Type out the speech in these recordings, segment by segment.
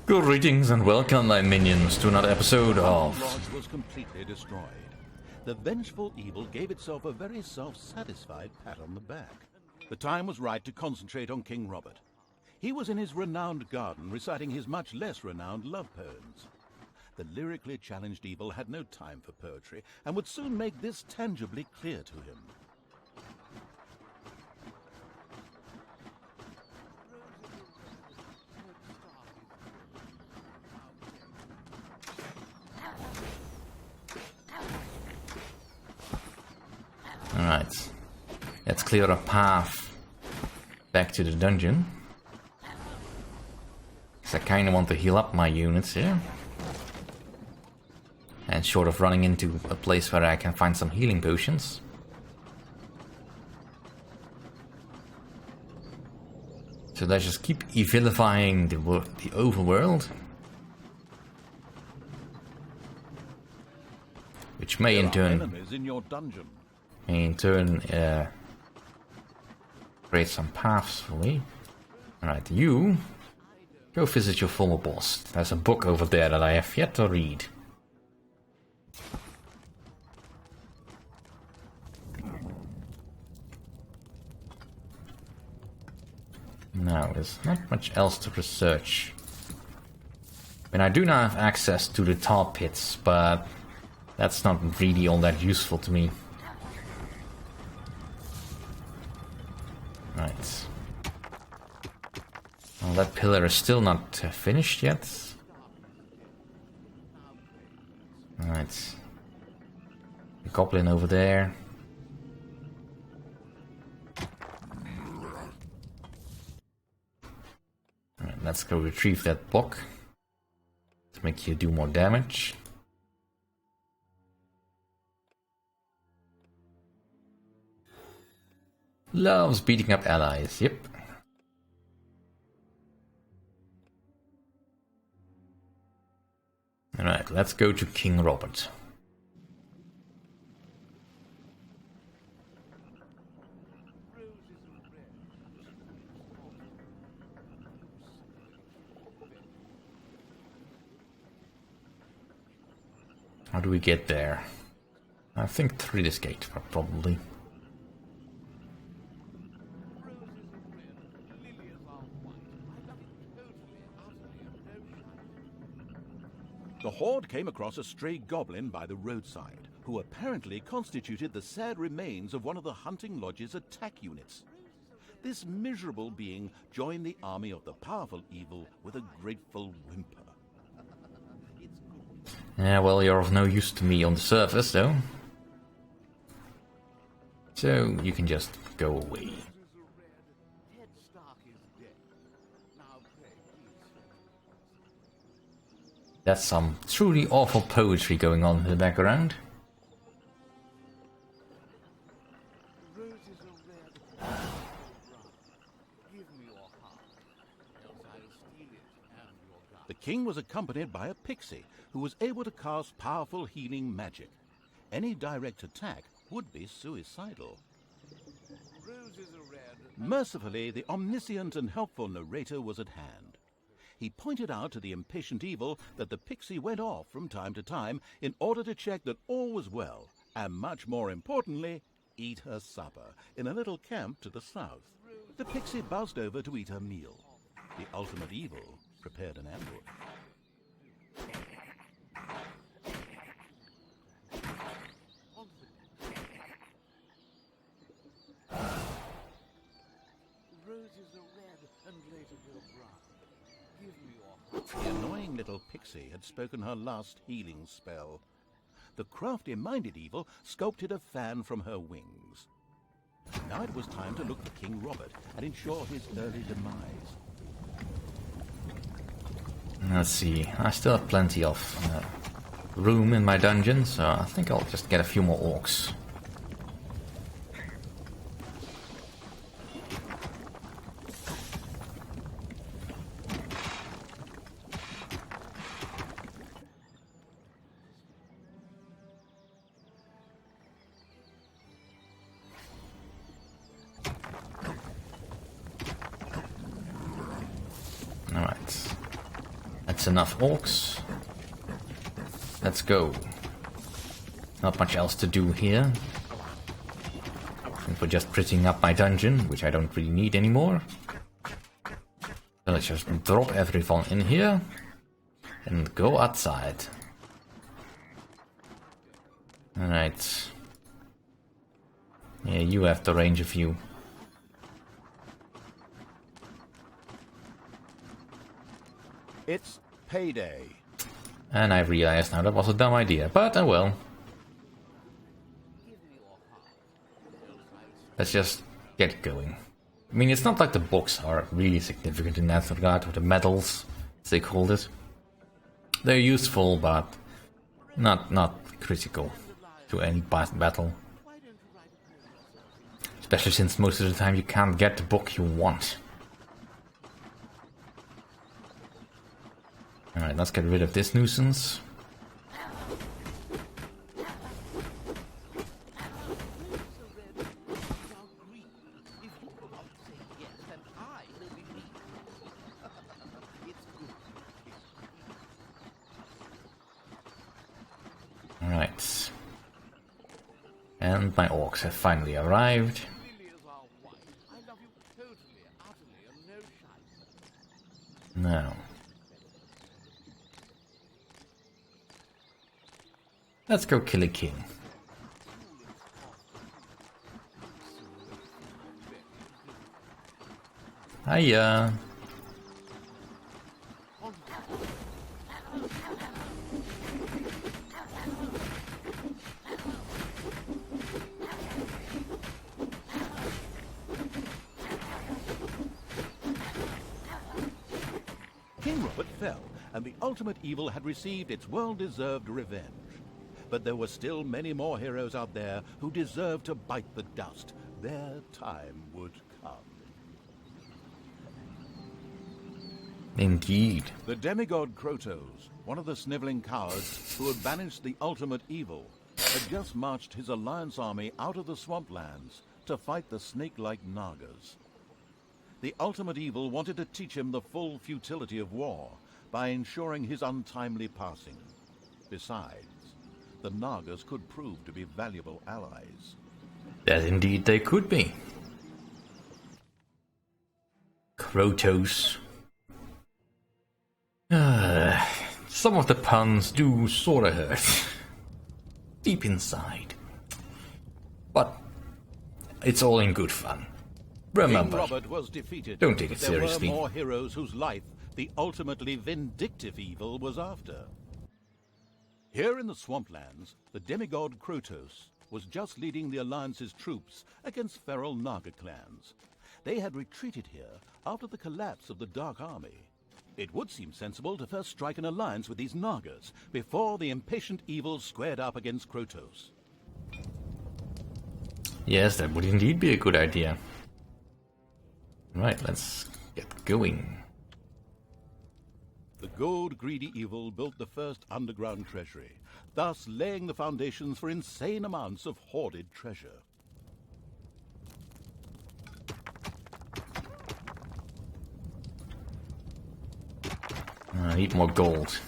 Greetings and welcome, my minions, to another episode of... The lodge was completely destroyed. The vengeful evil gave itself a very self-satisfied pat on the back. The time was right to concentrate on King Robert. He was in his renowned garden reciting his much less renowned love poems. The lyrically challenged evil had no time for poetry and would soon make this tangibly clear to him. Alright, let's clear a path back to the dungeon. Because I kind of want to heal up my units here. And short of running into a place where I can find some healing potions. So let's just keep evilifying the overworld. Which may in turn... enemies in your dungeon. Create some paths for me. Alright, you go visit your former boss. There's a book over there that I have yet to read. Now, there's not much else to research. I mean, I do not have access to the tar pits, but that's not really all that useful to me. Right. Well, that pillar is still not finished yet. Right. The goblin over there. Alright, let's go retrieve that book. To make you do more damage. Loves beating up allies, yep. Alright, let's go to King Robert. How do we get there? I think through this gate, probably. The horde came across a stray goblin by the roadside, who apparently constituted the sad remains of one of the hunting lodge's attack units. This miserable being joined the army of the powerful evil with a grateful whimper. Yeah, well, you're of no use to me on the surface, though. So, you can just go away. That's some truly awful poetry going on in the background. The king was accompanied by a pixie who was able to cast powerful healing magic. Any direct attack would be suicidal. Mercifully, the omniscient and helpful narrator was at hand. He pointed out to the impatient evil that the pixie went off from time to time in order to check that all was well, and much more importantly, eat her supper in a little camp to the south. The pixie buzzed over to eat her meal. The ultimate evil prepared an ambush. The annoying little pixie had spoken her last healing spell. The crafty-minded evil sculpted a fan from her wings. Now it was time to look for King Robert and ensure his early demise. Let's see, I still have plenty of room in my dungeon, so I think I'll just get a few more orcs. That's enough orcs. Let's go. Not much else to do here. And for just prettying up my dungeon, which I don't really need anymore. So let's just drop everyone in here and go outside. Alright. Yeah, you have the range of view. It's payday. And I realized now that was a dumb idea, but oh well. Let's just get going. I mean, it's not like the books are really significant in that regard, or the medals, as they called it. They're useful, but not critical to any battle. Especially since most of the time you can't get the book you want. Alright, let's get rid of this nuisance. Alright. And my orcs have finally arrived. Now. Let's go kill a king. Hiya. King Robert fell, and the ultimate evil had received its well-deserved revenge. But there were still many more heroes out there who deserved to bite the dust. Their time would come. Indeed. The demigod Krotos, one of the sniveling cowards who had banished the ultimate evil, had just marched his alliance army out of the Swamplands to fight the snake-like Nagas. The ultimate evil wanted to teach him the full futility of war by ensuring his untimely passing. Besides, the Nagas could prove to be valuable allies. That indeed they could be. Krotos. Some of the puns do sorta hurt. Deep inside. But it's all in good fun. Remember, King Robert was defeated, don't take it there seriously. were more heroes whose life the ultimately vindictive evil was after. Here in the Swamplands, the demigod Krotos was just leading the Alliance's troops against feral Naga clans. They had retreated here after the collapse of the Dark Army. It would seem sensible to first strike an alliance with these Nagas before the impatient evil squared up against Krotos. Yes, that would indeed be a good idea. Right, let's get going. The gold-greedy evil built the first underground treasury, thus laying the foundations for insane amounts of hoarded treasure. I need more gold.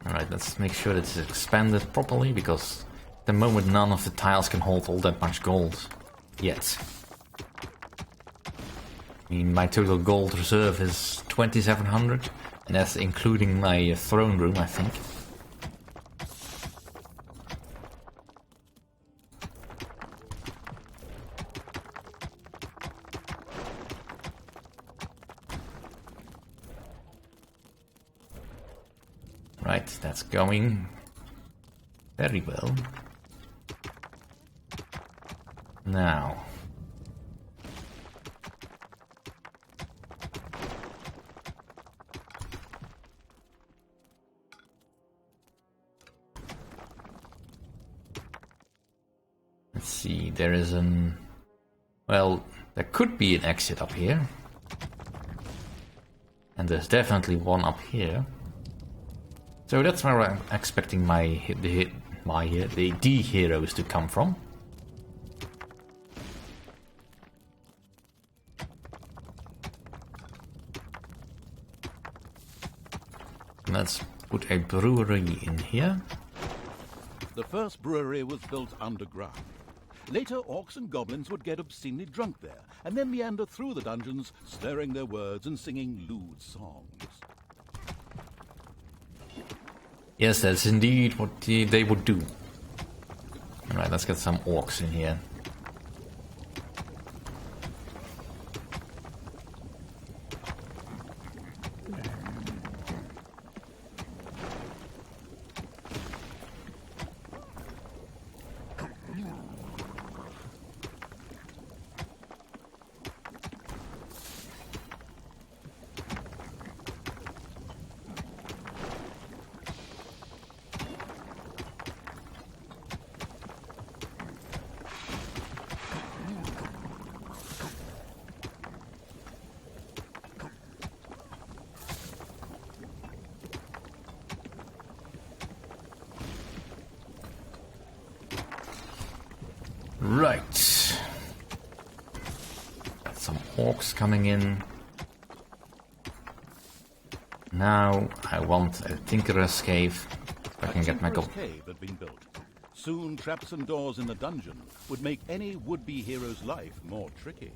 Alright, let's make sure that it's expanded properly, because at the moment none of the tiles can hold all that much gold. Yet. I mean, my total gold reserve is 2700, and that's including my throne room, I think. Right, that's going very well. Now. Let's see, there is well, there could be an exit up here. And there's definitely one up here. So that's where I'm expecting the D heroes to come from. Let's put a brewery in here. The first brewery was built underground. Later, orcs and goblins would get obscenely drunk there, and then meander through the dungeons, slurring their words and singing lewd songs. Yes, that's indeed what they would do. Alright, let's get some orcs in here. Right. Got some orcs coming in. Now I want a Tinkerer's Cave. If I can get my gold. Cave had been built. Soon traps and doors in the dungeon would make any would-be hero's life more tricky.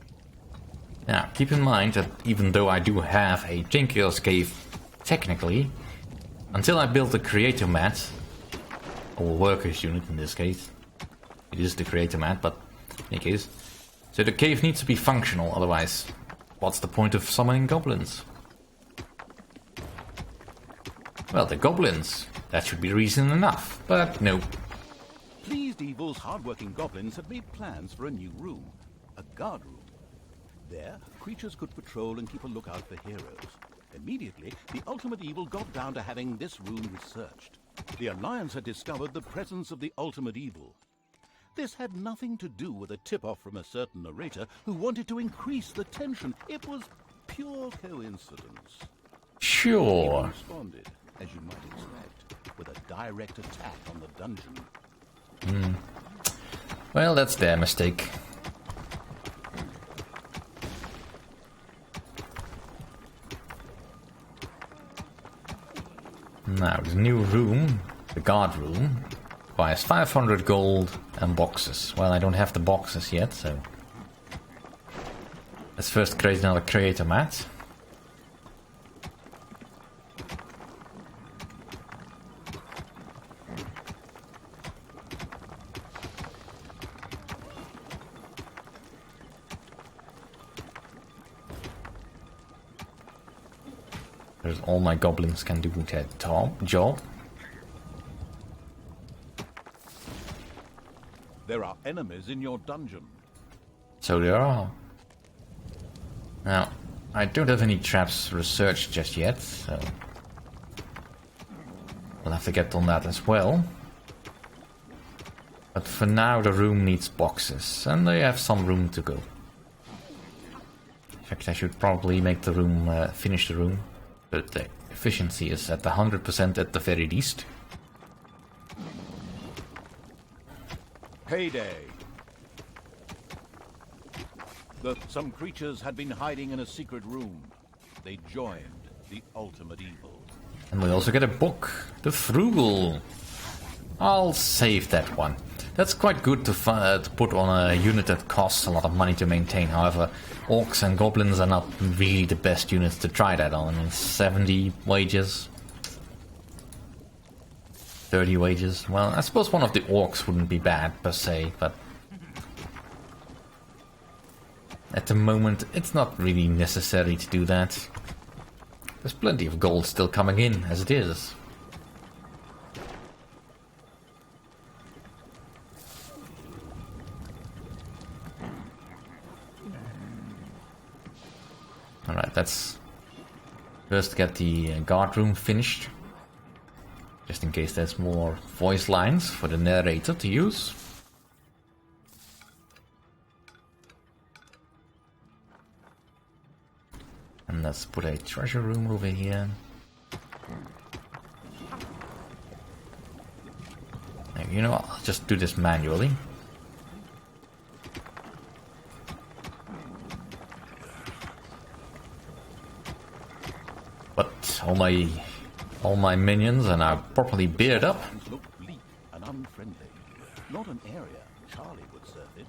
Now, keep in mind that even though I do have a Tinkerer's Cave, technically, until I build the creator mat, or workers unit in this case, it is the creator mat, but in any case, so the cave needs to be functional, otherwise, what's the point of summoning goblins? Well, the goblins, that should be reason enough, but no. Pleased Evil's hard-working goblins had made plans for a new room, a guard room. There, creatures could patrol and keep a lookout for heroes. Immediately, the Ultimate Evil got down to having this room researched. The Alliance had discovered the presence of the Ultimate Evil. This had nothing to do with a tip-off from a certain narrator who wanted to increase the tension. It was pure coincidence. Sure. He responded, as you might expect, with a direct attack on the dungeon. Well, that's their mistake. Now, the new room, the guard room, requires 500 gold and boxes. Well, I don't have the boxes yet, so let's first create another creator mat. There's all my goblins can do their job. There are enemies in your dungeon. So there are. Now, I don't have any traps researched just yet, so we'll have to get on that as well. But for now the room needs boxes, and they have some room to go. In fact, I should probably make the room, finish the room, but the efficiency is at 100% at the very least. Payday. Some creatures had been hiding in a secret room. They joined the Ultimate Evil. And we also get a book, The Frugal. I'll save that one. That's quite good to put on a unit that costs a lot of money to maintain. However, orcs and goblins are not really the best units to try that on. I mean, 70 wages. 30 wages. Well, I suppose one of the orcs wouldn't be bad per se, but at the moment it's not really necessary to do that. There's plenty of gold still coming in as it is. Alright, let's first get the guard room finished. Just in case there's more voice lines for the narrator to use. And let's put a treasure room over here. You know what, I'll just do this manually. But all my minions are now properly bearded up. Look bleak and unfriendly. Not an area Charlie would serve in.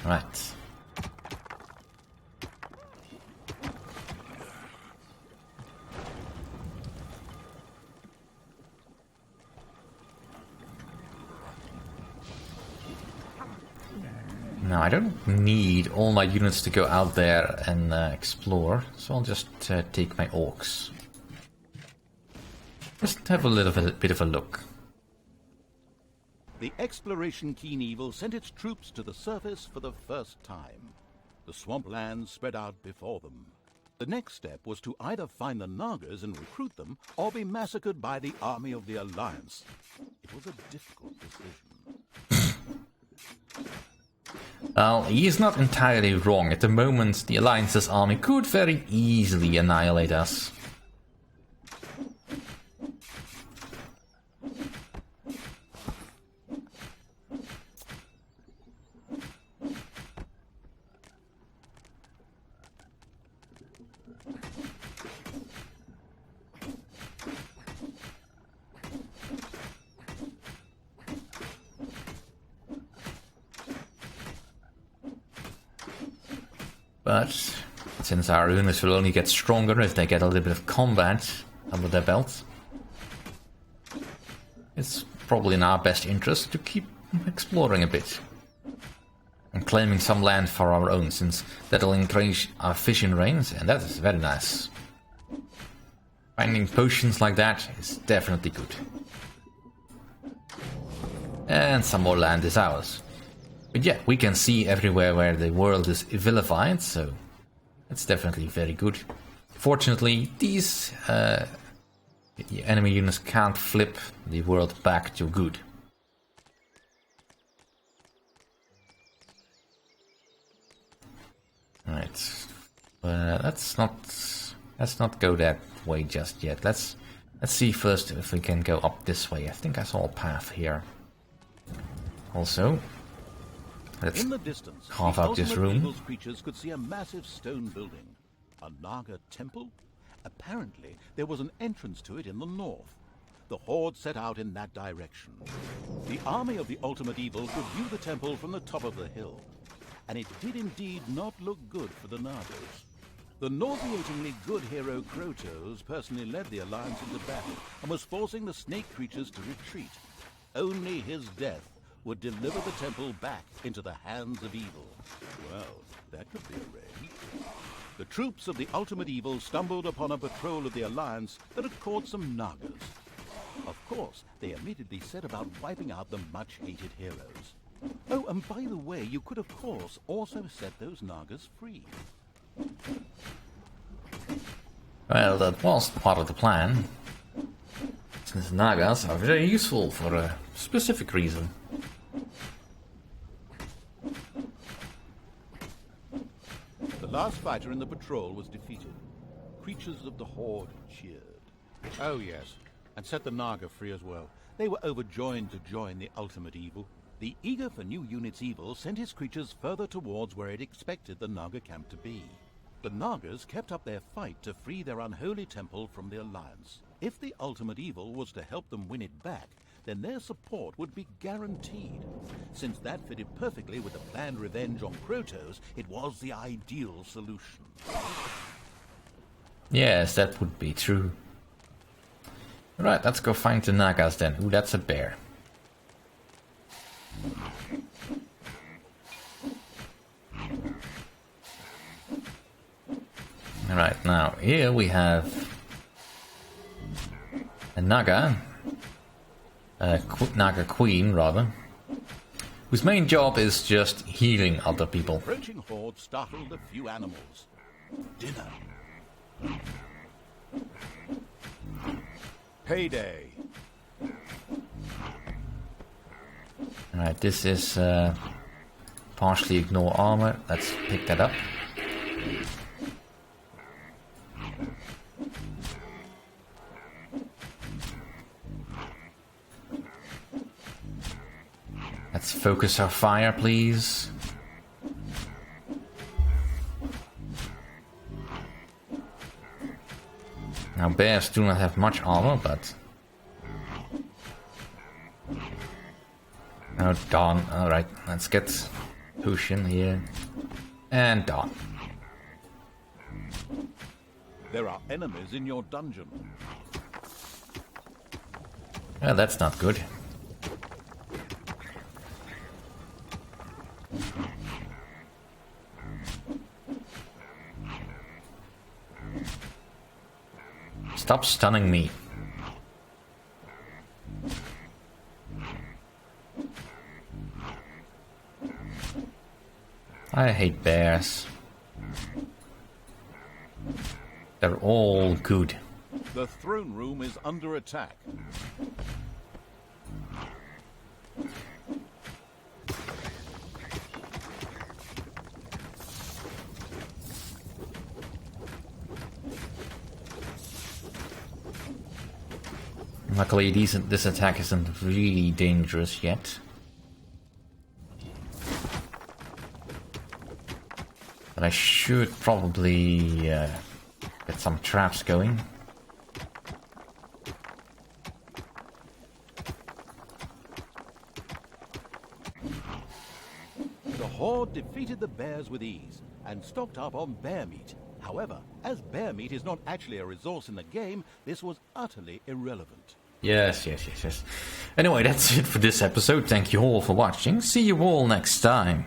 Right. Now, I don't need all my units to go out there and explore, so I'll just take my orcs. Just have a little bit of a look. The exploration Keen Evil sent its troops to the surface for the first time. The swamplands spread out before them. The next step was to either find the Nagas and recruit them, or be massacred by the army of the Alliance. It was a difficult decision. Well, he is not entirely wrong. At the moment, the Alliance's army could very easily annihilate us. But since our units will only get stronger if they get a little bit of combat under their belt, it's probably in our best interest to keep exploring a bit. And claiming some land for our own, since that'll increase our fishing range, and that is very nice. Finding potions like that is definitely good. And some more land is ours. But yeah, we can see everywhere where the world is vilified, so that's definitely very good. Fortunately, these enemy units can't flip the world back to good. Right, let's not go that way just yet. Let's see first if we can go up this way. I think I saw a path here. Also, let's in the distance, carve out this room. Evil's creatures could see a massive stone building, a Naga temple. Apparently, there was an entrance to it in the north. The Horde set out in that direction. The army of the Ultimate Evil could view the temple from the top of the hill, and it did indeed not look good for the Nagas. The nauseatingly good hero Krotos personally led the Alliance into battle and was forcing the snake creatures to retreat. Only his death would deliver the temple back into the hands of evil. Well, that could be arranged. The troops of the Ultimate Evil stumbled upon a patrol of the Alliance that had caught some Nagas. Of course, they immediately set about wiping out the much-hated heroes. Oh, and by the way, you could of course also set those Nagas free. Well, that was part of the plan. Since Nagas are very useful for a specific reason. The last fighter in the patrol was defeated. Creatures of the Horde cheered. Oh yes, and set the Naga free as well. They were overjoyed to join the Ultimate Evil. The eager for new units evil sent his creatures further towards where it expected the Naga camp to be. The Nagas kept up their fight to free their unholy temple from the Alliance. If the Ultimate Evil was to help them win it back, then their support would be guaranteed. Since that fitted perfectly with the planned revenge on Krotos, it was the ideal solution. Yes, that would be true. Right, let's go find the Nagas then. Ooh, that's a bear. Alright, now here we have a Naga, Naga Queen rather, whose main job is just healing other people. Approaching Horde startled a few animals. Dinner. Payday. Alright, this is partially ignore armor. Let's pick that up. Let's focus our fire, please. Now bears do not have much armor, but... Oh, darn. Alright, let's get potion here. And done. There are enemies in your dungeon. Well, that's not good. Stop stunning me. I hate bears. They're all good. The throne room is under attack. Luckily, this attack isn't really dangerous yet. But I should probably get some traps going. The Horde defeated the bears with ease and stocked up on bear meat. However, as bear meat is not actually a resource in the game, this was utterly irrelevant. Yes. Anyway, that's it for this episode. Thank you all for watching. See you all next time.